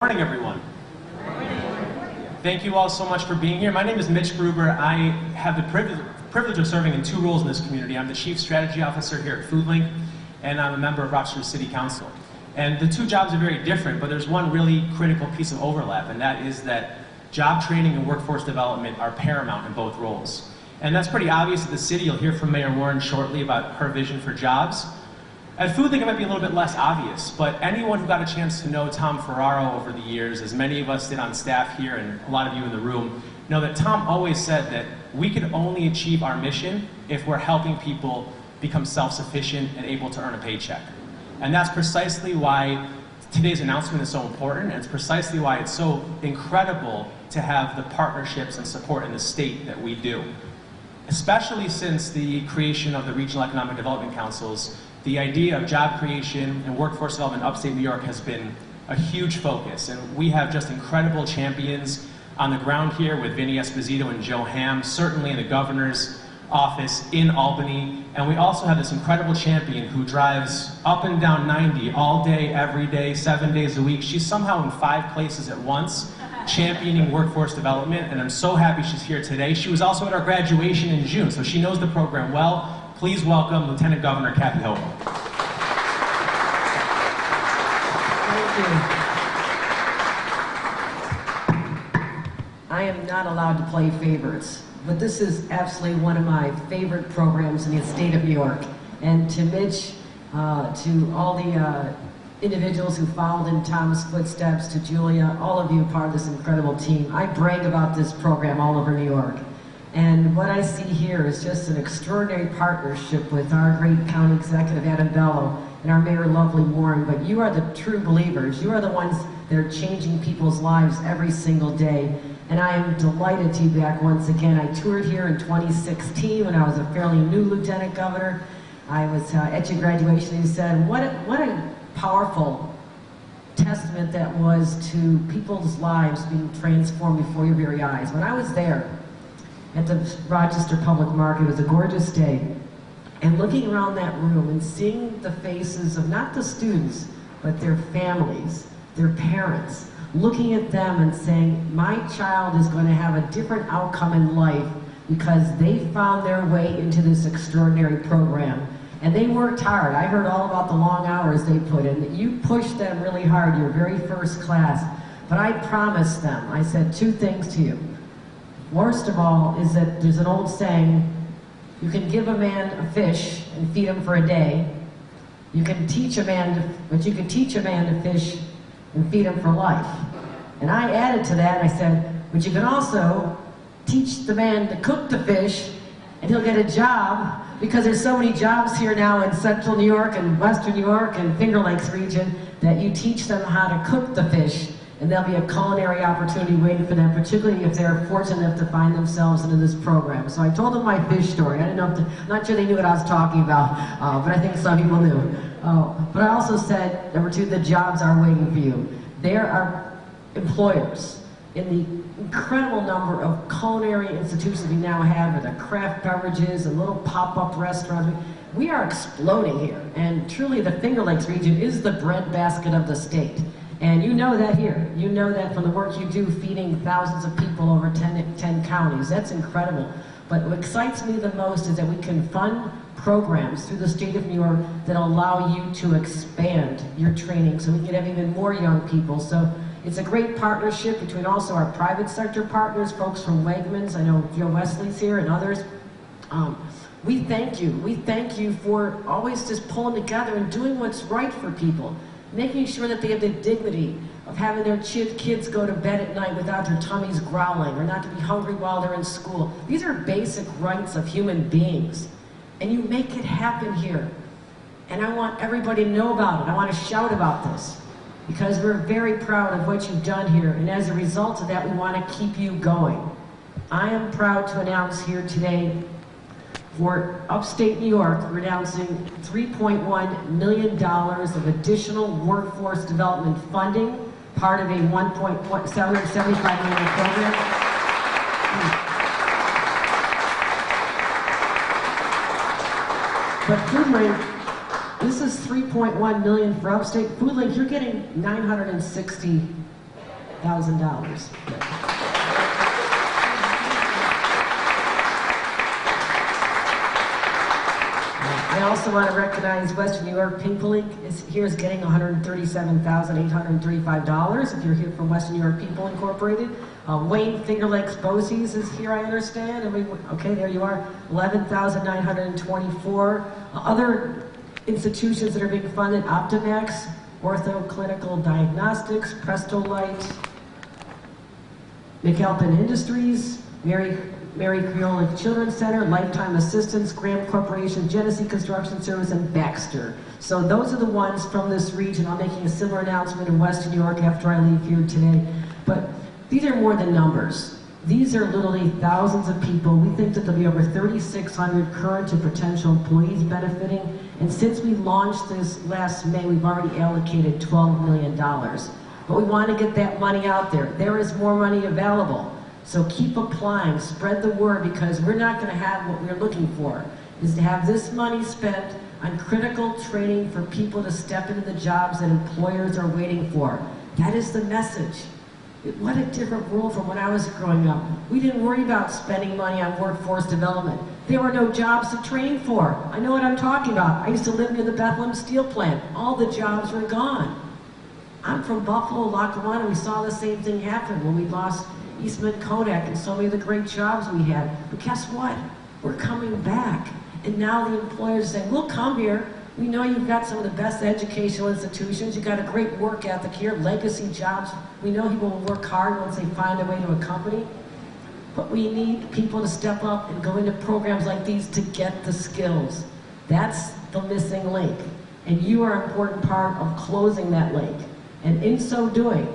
Good morning, everyone. Thank you all so much for being here. My name is Mitch Gruber. I have the privilege of serving in two roles in this community. I'm the Chief Strategy Officer here at Foodlink, and I'm a member of Rochester City Council. And the two jobs are very different, but there's one really critical piece of overlap, and that is that job training and workforce development are paramount in both roles. And that's pretty obvious at the city. You'll hear from Mayor Warren shortly about her vision for jobs. At Foodlink, it might be a little bit less obvious, but anyone who got a chance to know Tom Ferraro over the years, as many of us did on staff here and a lot of you in the room, know that Tom always said that we can only achieve our mission if we're helping people become self-sufficient and able to earn a paycheck. And that's precisely why today's announcement is so important, and it's precisely why it's so incredible to have the partnerships and support in the state that we do. Especially since the creation of the Regional Economic Development Councils, the idea of job creation and workforce development in upstate New York has been a huge focus, and we have just incredible champions on the ground here with Vinny Esposito and Joe Ham, certainly in the governor's office in Albany, and we also have this incredible champion who drives up and down 90 all day, every day, 7 days a week. She's somehow in 5 places at once, championing workforce development, and I'm so happy she's here today. She was also at our graduation in June, so she knows the program well. Please welcome Lieutenant Governor Kathy Hochul. Thank you. I am not allowed to play favorites, but this is absolutely one of my favorite programs in the state of New York. And to Mitch, to all the individuals who followed in Tom's footsteps, to Julia, all of you part of this incredible team. I brag about this program all over New York. And what I see here is just an extraordinary partnership with our great county executive, Adam Bello, and our mayor, Lovely Warren. But you are the true believers. You are the ones that are changing people's lives every single day. And I am delighted to be back once again. I toured here in 2016 when I was a fairly new lieutenant governor. I was at your graduation, and you said, what a powerful testament that was to people's lives being transformed before your very eyes. When I was there, at the Rochester Public Market, it was a gorgeous day, and looking around that room and seeing the faces of not the students, but their families, their parents, looking at them and saying, my child is going to have a different outcome in life because they found their way into this extraordinary program. And they worked hard. I heard all about the long hours they put in. You pushed them really hard, your very first class. But I promised them, I said 2 things to you. Worst of all is that there's an old saying, you can give a man a fish and feed him for a day. You can teach a man, but you can teach a man to fish and feed him for life. And I added to that, I said, but you can also teach the man to cook the fish and he'll get a job, because there's so many jobs here now in central New York and western New York and Finger Lakes region that you teach them how to cook the fish, and there'll be a culinary opportunity waiting for them, particularly if they're fortunate enough to find themselves into this program. So I told them my fish story. I didn't know I'm not sure they knew what I was talking about, but I think some people knew. But I also said, number 2, the jobs are waiting for you. There are employers in the incredible number of culinary institutions we now have, with the craft beverages and little pop-up restaurants. We are exploding here, and truly the Finger Lakes region is the breadbasket of the state. And you know that here. You know that from the work you do feeding thousands of people over 10 counties. That's incredible. But what excites me the most is that we can fund programs through the state of New York that allow you to expand your training so we can have even more young people. So it's a great partnership between also our private sector partners, folks from Wegmans. I know Joe Wesley's here and others. We thank you. We thank you for always just pulling together and doing what's right for people. Making sure that they have the dignity of having their kids go to bed at night without their tummies growling, or not to be hungry while they're in school. These are basic rights of human beings. And you make it happen here. And I want everybody to know about it. I want to shout about this, because we're very proud of what you've done here. And as a result of that, we want to keep you going. I am proud to announce here today, for upstate New York, we're announcing $3.1 million of additional workforce development funding, part of a $775 million program. But Foodlink, this is $3.1 million for upstate. Foodlink, you're getting $960 I also want to recognize Western New York Foodlink is getting $137,835. If you're here from Western New York People Incorporated, Wayne Finger Lakes Bosse's is here, I understand. Okay, there you are, $11,924. Other institutions that are being funded: Optimax, Ortho Clinical Diagnostics, Presto Light, McAlpin Industries, Mary Creola Children's Center, Lifetime Assistance, Graham Corporation, Genesee Construction Service, and Baxter. So those are the ones from this region. I'm making a similar announcement in Western New York after I leave here today. But these are more than numbers. These are literally thousands of people. We think that there'll be over 3,600 current and potential employees benefiting. And since we launched this last May, we've already allocated $12 million. But we want to get that money out there. There is more money available. So keep applying, spread the word, because we're not going to have what we're looking for, is to have this money spent on critical training for people to step into the jobs that employers are waiting for. That is the message. What a different world from when I was growing up. We didn't worry about spending money on workforce development. There were no jobs to train for. I know what I'm talking about. I used to live near the Bethlehem Steel Plant. All the jobs were gone. I'm from Buffalo, Lackawanna. We saw the same thing happen when we lost Eastman Kodak and so many of the great jobs we had. But guess what? We're coming back. And now the employers are saying, we'll come here. We know you've got some of the best educational institutions. You've got a great work ethic here, legacy jobs. We know people will work hard once they find a way to a company. But we need people to step up and go into programs like these to get the skills. That's the missing link. And you are an important part of closing that link. And in so doing,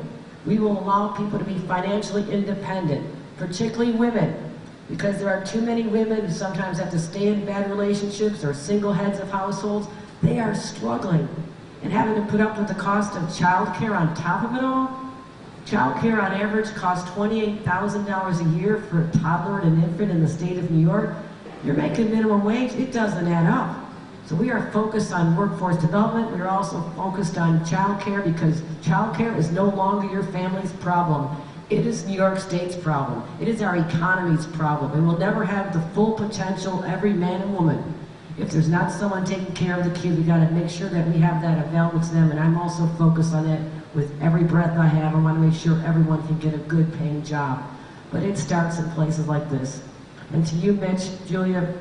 we will allow people to be financially independent, particularly women, because there are too many women who sometimes have to stay in bad relationships or single heads of households. They are struggling and having to put up with the cost of child care on top of it all. Child care on average costs $28,000 a year for a toddler and an infant in the state of New York. You're making minimum wage, it doesn't add up. So we are focused on workforce development. We are also focused on child care, because child care is no longer your family's problem. It is New York State's problem. It is our economy's problem. And we'll never have the full potential, every man and woman. If there's not someone taking care of the kids, we gotta make sure that we have that available to them. And I'm also focused on that with every breath I have. I wanna make sure everyone can get a good paying job. But it starts in places like this. And to you, Mitch, Julia,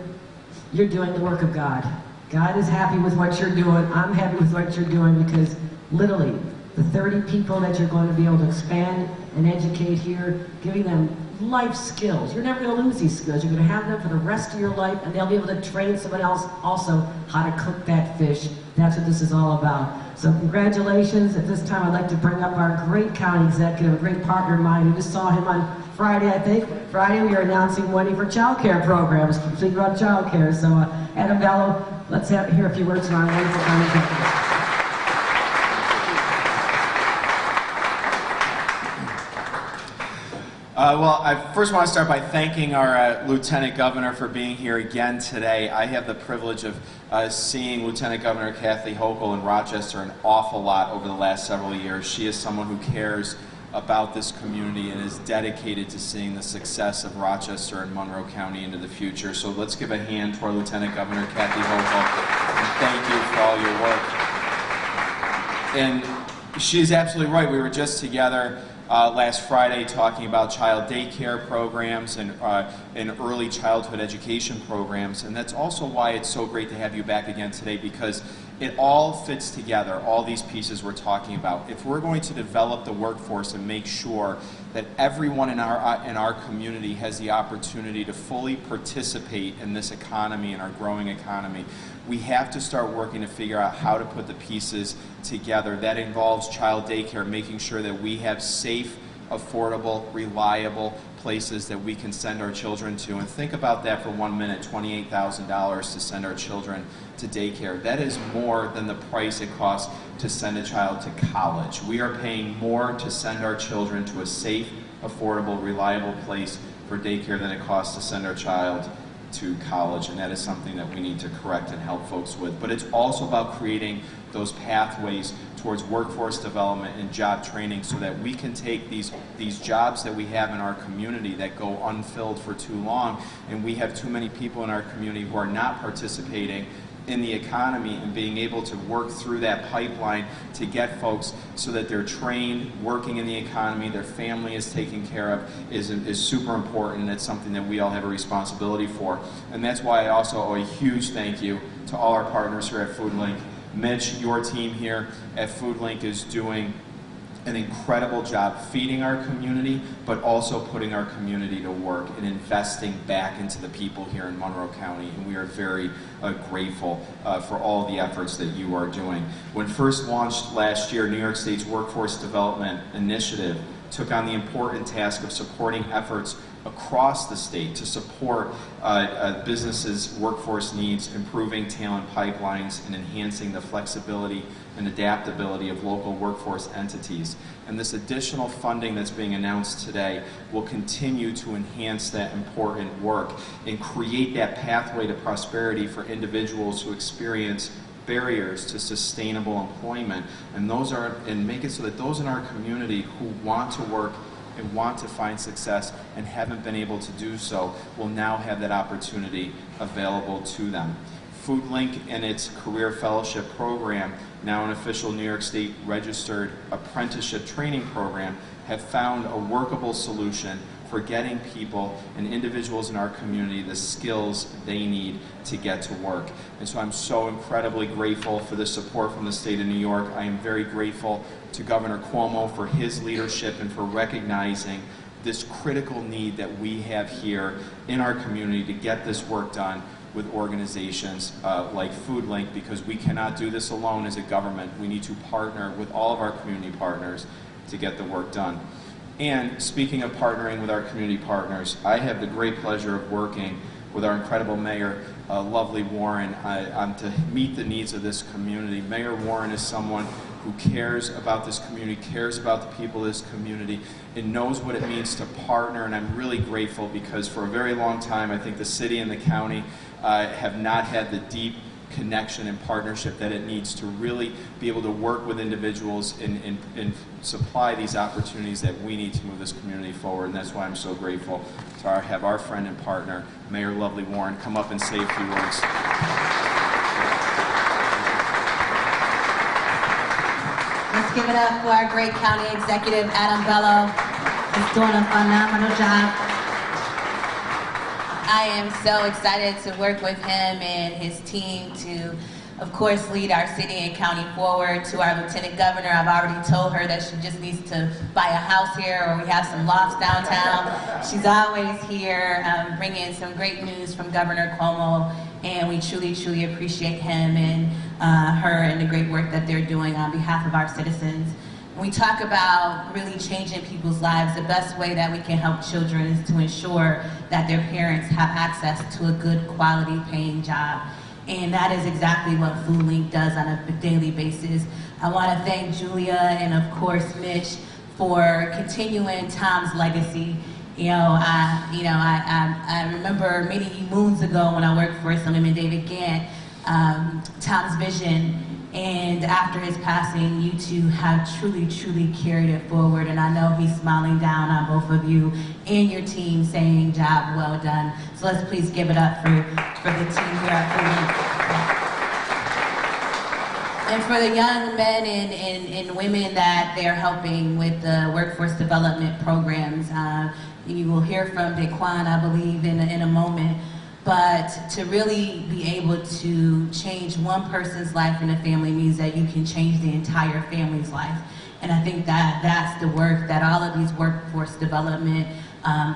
you're doing the work of God. God is happy with what you're doing. I'm happy with what you're doing, because literally the 30 people that you're going to be able to expand and educate here, giving them life skills. You're never going to lose these skills. You're going to have them for the rest of your life, and they'll be able to train someone else also how to cook that fish. That's what this is all about. So congratulations. At this time, I'd like to bring up our great county executive, a great partner of mine. We just saw him on Friday, I think. Friday, we are announcing money for child care programs, speaking about child care. So Adam Bello, let's hear a few words from our wonderful county executive. Well, I first want to start by thanking our Lieutenant Governor for being here again today. I have the privilege of seeing Lieutenant Governor Kathy Hochul in Rochester an awful lot over the last several years. She is someone who cares about this community and is dedicated to seeing the success of Rochester and Monroe County into the future. So let's give a hand to our Lieutenant Governor Kathy Hochul, and thank you for all your work. And she is absolutely right. We were just together last Friday talking about child daycare programs and early childhood education programs, and that's also why it's so great to have you back again today, because it all fits together, all these pieces we're talking about. If we're going to develop the workforce and make sure that everyone in our community has the opportunity to fully participate in this economy, in our growing economy, we have to start working to figure out how to put the pieces together. That involves child daycare, making sure that we have safe, affordable, reliable places that we can send our children to. And think about that for 1 minute, $28,000 to send our children to daycare. That is more than the price it costs to send a child to college. We are paying more to send our children to a safe, affordable, reliable place for daycare than it costs to send our child to college, and that is something that we need to correct and help folks with. But it's also about creating those pathways towards workforce development and job training so that we can take these jobs that we have in our community that go unfilled for too long, and we have too many people in our community who are not participating in the economy, and being able to work through that pipeline to get folks so that they're trained, working in the economy, their family is taken care of is super important, and it's something that we all have a responsibility for. And that's why I also owe a huge thank you to all our partners here at Foodlink. Mitch, your team here at Foodlink is doing an incredible job feeding our community, but also putting our community to work and investing back into the people here in Monroe County. And we are very grateful for all the efforts that you are doing. When first launched last year, New York State's Workforce Development Initiative took on the important task of supporting efforts across the state to support businesses' workforce needs, improving talent pipelines, and enhancing the flexibility and adaptability of local workforce entities. And this additional funding that's being announced today will continue to enhance that important work and create that pathway to prosperity for individuals who experience barriers to sustainable employment, and make it so that those in our community who want to work and want to find success and haven't been able to do so will now have that opportunity available to them. Foodlink and its Career Fellowship Program, now an official New York State registered apprenticeship training program, have found a workable solution for getting people and individuals in our community the skills they need to get to work. And so I'm so incredibly grateful for the support from the state of New York. I am very grateful to Governor Cuomo for his leadership and for recognizing this critical need that we have here in our community to get this work done with organizations like Foodlink, because we cannot do this alone as a government. We need to partner with all of our community partners to get the work done. And speaking of partnering with our community partners, I have the great pleasure of working with our incredible mayor, lovely Warren, to meet the needs of this community. Mayor Warren is someone who cares about this community, cares about the people of this community, and knows what it means to partner. And I'm really grateful because for a very long time, I think the city and the county have not had the deep connection and partnership that it needs to really be able to work with individuals and supply these opportunities that we need to move this community forward. And that's why I'm so grateful to have our friend and partner, Mayor Lovely Warren, come up and say a few words. Let's give it up for our great county executive, Adam Bello. He's doing a phenomenal job. I am so excited to work with him and his team to, of course, lead our city and county forward. To our Lieutenant Governor, I've already told her that she just needs to buy a house here, or we have some lofts downtown. She's always here bringing some great news from Governor Cuomo, and we truly, truly appreciate him and her and the great work that they're doing on behalf of our citizens. When we talk about really changing people's lives, the best way that we can help children is to ensure that their parents have access to a good quality paying job. And that is exactly what Foodlink does on a daily basis. I want to thank Julia and of course Mitch for continuing Tom's legacy. I remember many moons ago when I worked for Assemblyman David Gant, Tom's vision. And after his passing, you two have truly, truly carried it forward. And I know he's smiling down on both of you and your team saying, job well done. So let's please give it up for the team here at Foodlink. And for the young men and women that they're helping with the workforce development programs, you will hear from Daquan, I believe, in a moment. But to really be able to change one person's life in a family means that you can change the entire family's life. And I think that that's the work that all of these workforce development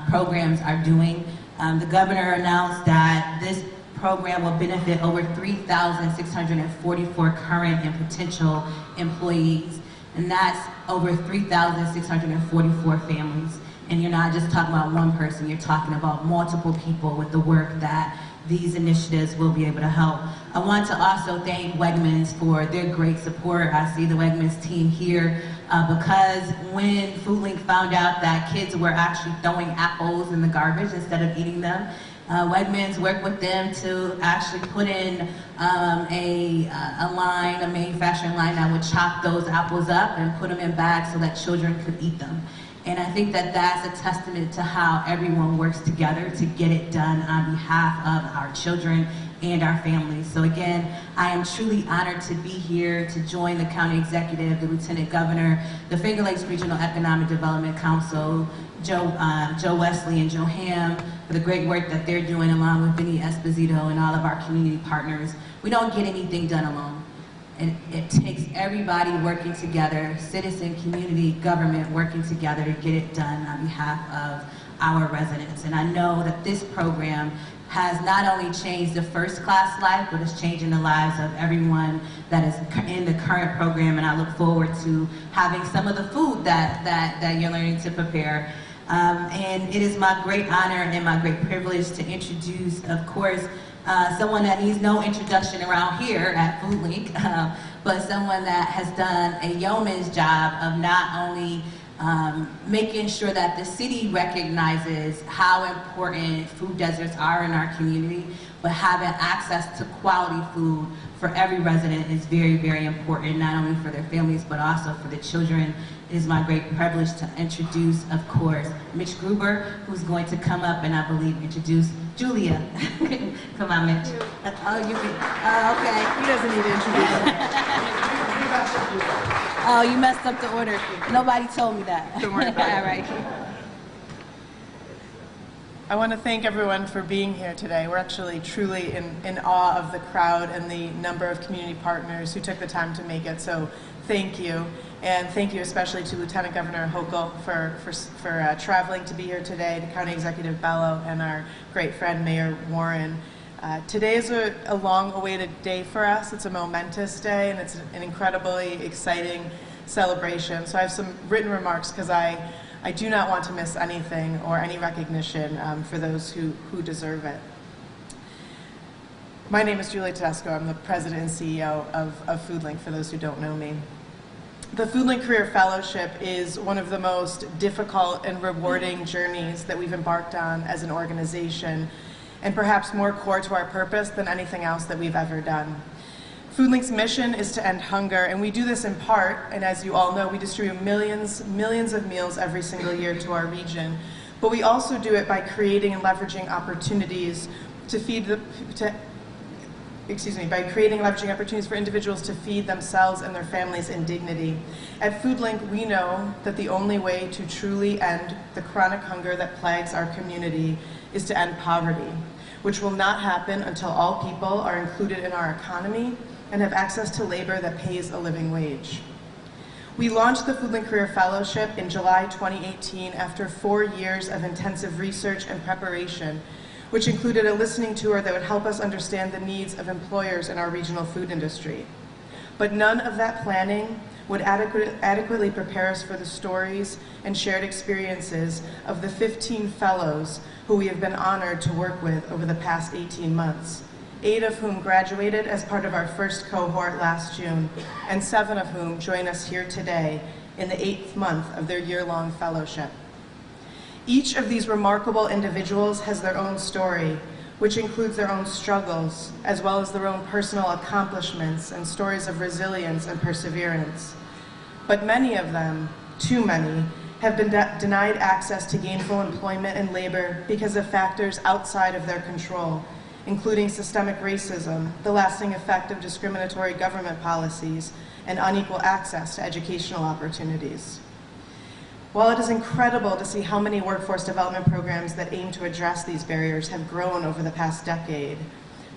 programs are doing. The governor announced that this program will benefit over 3,644 current and potential employees. And that's over 3,644 families. And you're not just talking about one person, you're talking about multiple people with the work that these initiatives will be able to help. I want to also thank Wegmans for their great support. I see the Wegmans team here because when Foodlink found out that kids were actually throwing apples in the garbage instead of eating them, Wegmans worked with them to actually put in a line, a manufacturing line that would chop those apples up and put them in bags so that children could eat them. And I think that that's a testament to how everyone works together to get it done on behalf of our children and our families. So again, I am truly honored to be here to join the county executive, the lieutenant governor, the Finger Lakes Regional Economic Development Council, Joe Wesley and Joe Ham, for the great work that they're doing along with Vinny Esposito and all of our community partners. We don't get anything done alone. And it takes everybody working together, citizen, community, government working together to get it done on behalf of our residents. And I know that this program has not only changed the first class life, but it's changing the lives of everyone that is in the current program. And I look forward to having some of the food that you're learning to prepare. And it is my great honor and my great privilege to introduce, of course, someone that needs no introduction around here at Foodlink, but someone that has done a yeoman's job of not only making sure that the city recognizes how important food deserts are in our community, but having access to quality food for every resident is very, very important, not only for their families, but also for the children. It is my great privilege to introduce, of course, Mitch Gruber, who's going to come up and I believe introduce Julia. Come on, Mitch. Oh, you can, okay. He doesn't need to introduce Oh, you messed up the order. Nobody told me that. Don't worry about it. All right. I want to thank everyone for being here today. We're actually truly in awe of the crowd and the number of community partners who took the time to make it, so thank you. And thank you especially to Lieutenant Governor Hochul for traveling to be here today, to County Executive Bello, and our great friend Mayor Warren. Today is a long-awaited day for us. It's a momentous day, and it's an incredibly exciting celebration. So I have some written remarks because I do not want to miss anything or any recognition for those who deserve it. My name is Julia Tedesco. I'm the president and CEO of Foodlink, for those who don't know me. The Foodlink Career Fellowship is one of the most difficult and rewarding journeys that we've embarked on as an organization, and perhaps more core to our purpose than anything else that we've ever done. Foodlink's mission is to end hunger, and we do this in part, and as you all know, we distribute millions of meals every single year to our region, but we also do it by creating and leveraging opportunities to creating and leveraging opportunities for individuals to feed themselves and their families in dignity. At Foodlink, we know that the only way to truly end the chronic hunger that plagues our community is to end poverty, which will not happen until all people are included in our economy and have access to labor that pays a living wage. We launched the Foodlink Career Fellowship in July 2018 after 4 years of intensive research and preparation, which included a listening tour that would help us understand the needs of employers in our regional food industry. But none of that planning would adequately prepare us for the stories and shared experiences of the 15 fellows who we have been honored to work with over the past 18 months, 8 of whom graduated as part of our first cohort last June, and 7 of whom join us here today in the 8th month of their year-long fellowship. Each of these remarkable individuals has their own story, which includes their own struggles, as well as their own personal accomplishments and stories of resilience and perseverance. But many of them, too many, have been denied access to gainful employment and labor because of factors outside of their control, including systemic racism, the lasting effect of discriminatory government policies, and unequal access to educational opportunities. While it is incredible to see how many workforce development programs that aim to address these barriers have grown over the past decade,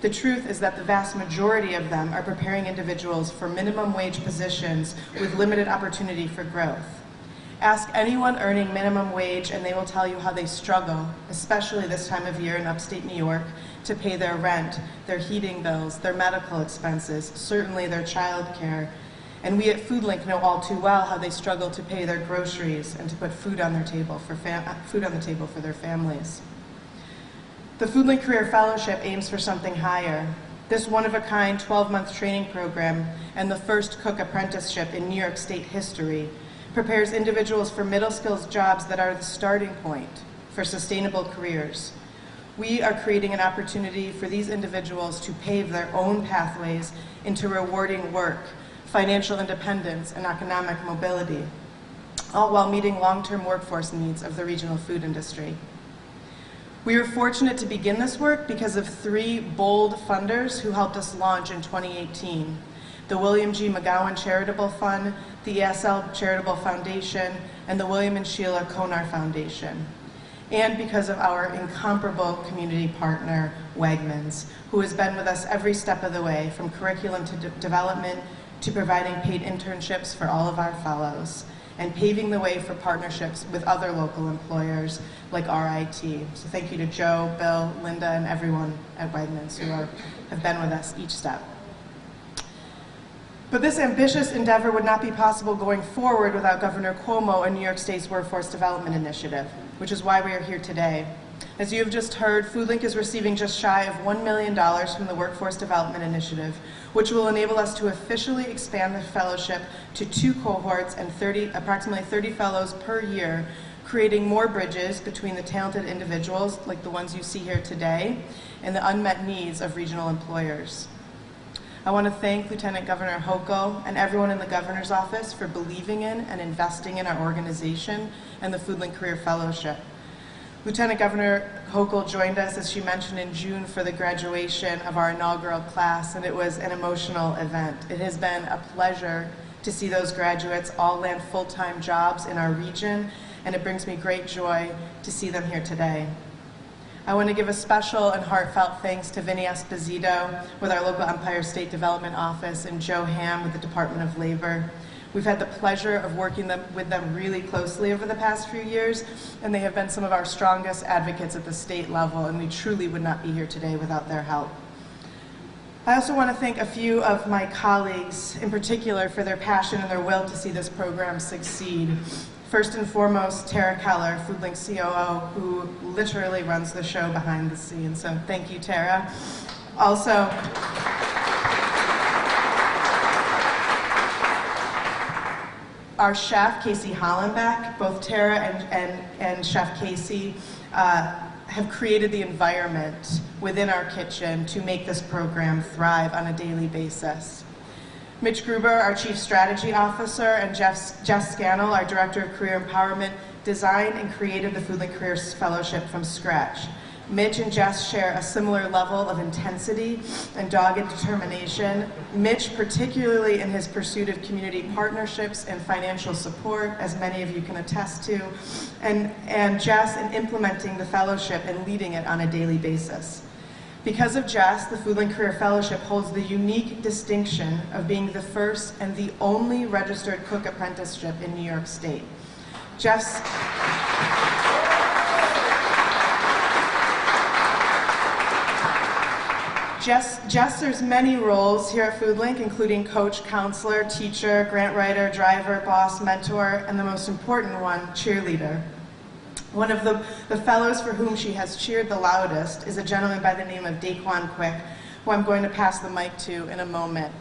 the truth is that the vast majority of them are preparing individuals for minimum wage positions with limited opportunity for growth. Ask anyone earning minimum wage and they will tell you how they struggle, especially this time of year in upstate New York, to pay their rent, their heating bills, their medical expenses, certainly their child care. And we at Foodlink know all too well how they struggle to pay their groceries and to put food on their table for their families. The Foodlink Career Fellowship aims for something higher. This one-of-a-kind 12-month training program and the first cook apprenticeship in New York State history prepares individuals for middle skills jobs that are the starting point for sustainable careers. We are creating an opportunity for these individuals to pave their own pathways into rewarding work, financial independence, and economic mobility, all while meeting long-term workforce needs of the regional food industry. We were fortunate to begin this work because of 3 bold funders who helped us launch in 2018. The William G. McGowan Charitable Fund, the ESL Charitable Foundation, and the William and Sheila Konar Foundation. And because of our incomparable community partner, Wegmans, who has been with us every step of the way, from curriculum to development to providing paid internships for all of our fellows, and paving the way for partnerships with other local employers like RIT. So thank you to Joe, Bill, Linda, and everyone at Wegmans who have been with us each step. But this ambitious endeavor would not be possible going forward without Governor Cuomo and New York State's Workforce Development Initiative, which is why we are here today. As you have just heard, Foodlink is receiving just shy of $1 million from the Workforce Development Initiative, which will enable us to officially expand the fellowship to 2 cohorts and approximately 30 fellows per year, creating more bridges between the talented individuals, like the ones you see here today, and the unmet needs of regional employers. I want to thank Lieutenant Governor Hochul and everyone in the Governor's Office for believing in and investing in our organization and the Foodlink Career Fellowship. Lieutenant Governor Hochul joined us, as she mentioned, in June for the graduation of our inaugural class, and it was an emotional event. It has been a pleasure to see those graduates all land full-time jobs in our region, and it brings me great joy to see them here today. I want to give a special and heartfelt thanks to Vinny Esposito with our local Empire State Development Office and Joe Ham with the Department of Labor. We've had the pleasure of working with them really closely over the past few years, and they have been some of our strongest advocates at the state level, and we truly would not be here today without their help. I also want to thank a few of my colleagues in particular for their passion and their will to see this program succeed. First and foremost, Tara Keller, Foodlink COO, who literally runs the show behind the scenes. So thank you, Tara. Also, our chef, Casey Hollenbeck, both Tara and Chef Casey have created the environment within our kitchen to make this program thrive on a daily basis. Mitch Gruber, our Chief Strategy Officer, and Jess Scannell, our Director of Career Empowerment, designed and created the Foodlink Career Fellowship from scratch. Mitch and Jess share a similar level of intensity and dogged determination. Mitch, particularly in his pursuit of community partnerships and financial support, as many of you can attest to, and Jess in implementing the fellowship and leading it on a daily basis. Because of Jess, the Foodlink Career Fellowship holds the unique distinction of being the first and the only registered cook apprenticeship in New York State. Jess serves many roles here at Foodlink, including coach, counselor, teacher, grant writer, driver, boss, mentor, and the most important one, cheerleader. One of the fellows for whom she has cheered the loudest is a gentleman by the name of Daquan Quick, who I'm going to pass the mic to in a moment.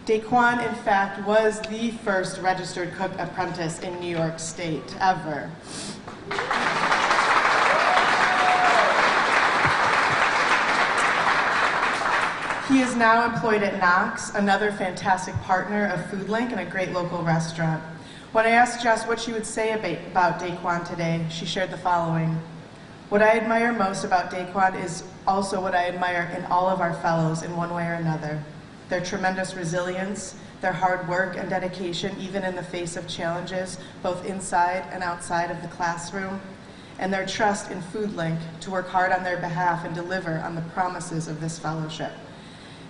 Daquan, in fact, was the first registered cook apprentice in New York State ever. He is now employed at Knox, another fantastic partner of Foodlink and a great local restaurant. When I asked Jess what she would say about Daquan today, she shared the following. What I admire most about Daquan is also what I admire in all of our fellows in one way or another. Their tremendous resilience, their hard work and dedication even in the face of challenges, both inside and outside of the classroom, and their trust in Foodlink to work hard on their behalf and deliver on the promises of this fellowship.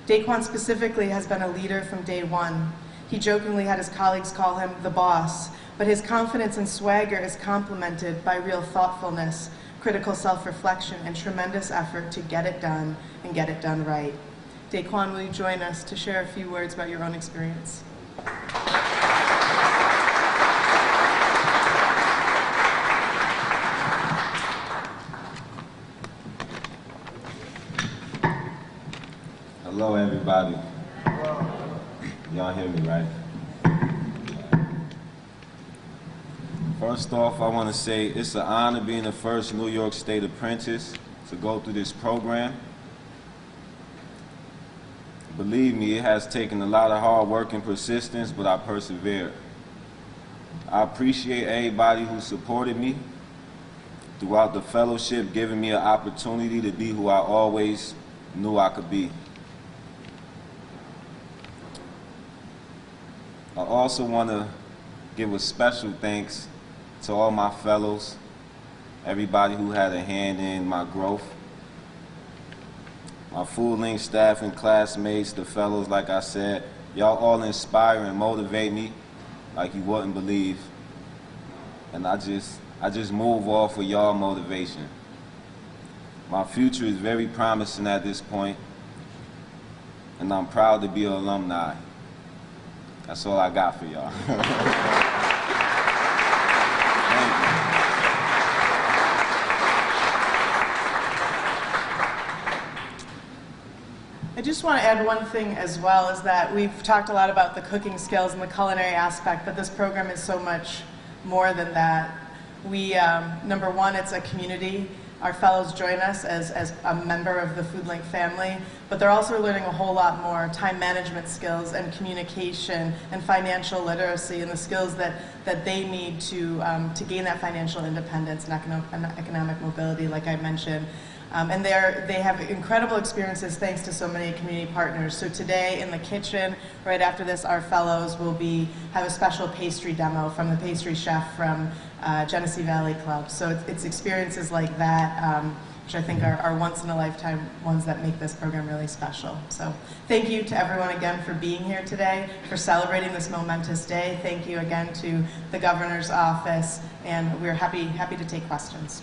Daquan specifically has been a leader from day one. He jokingly had his colleagues call him the boss, but his confidence and swagger is complemented by real thoughtfulness, critical self-reflection, and tremendous effort to get it done and get it done right. Daquan, will you join us to share a few words about your own experience? Hello, everybody. Y'all hear me, right? First off, I want to say it's an honor being the first New York State apprentice to go through this program. Believe me, it has taken a lot of hard work and persistence, but I persevered. I appreciate everybody who supported me throughout the fellowship, giving me an opportunity to be who I always knew I could be. I also want to give a special thanks to all my fellows, everybody who had a hand in my growth. My Foodlink staff and classmates, the fellows, like I said, y'all all inspire and motivate me like you wouldn't believe. And I just move off of y'all motivation. My future is very promising at this point, and I'm proud to be an alumni. That's all I got for y'all. I just want to add one thing as well, is that we've talked a lot about the cooking skills and the culinary aspect, but this program is so much more than that. We, number one, it's a community. Our fellows join us as a member of the Foodlink family, but they're also learning a whole lot more time management skills and communication and financial literacy and the skills that they need to gain that financial independence and economic mobility, like I mentioned. And they have incredible experiences thanks to so many community partners. So today in the kitchen, right after this, our fellows will have a special pastry demo from the pastry chef from Genesee Valley Club. So it's experiences like that, which I think are once in a lifetime ones that make this program really special. So thank you to everyone again for being here today, for celebrating this momentous day. Thank you again to the governor's office, and we're happy to take questions.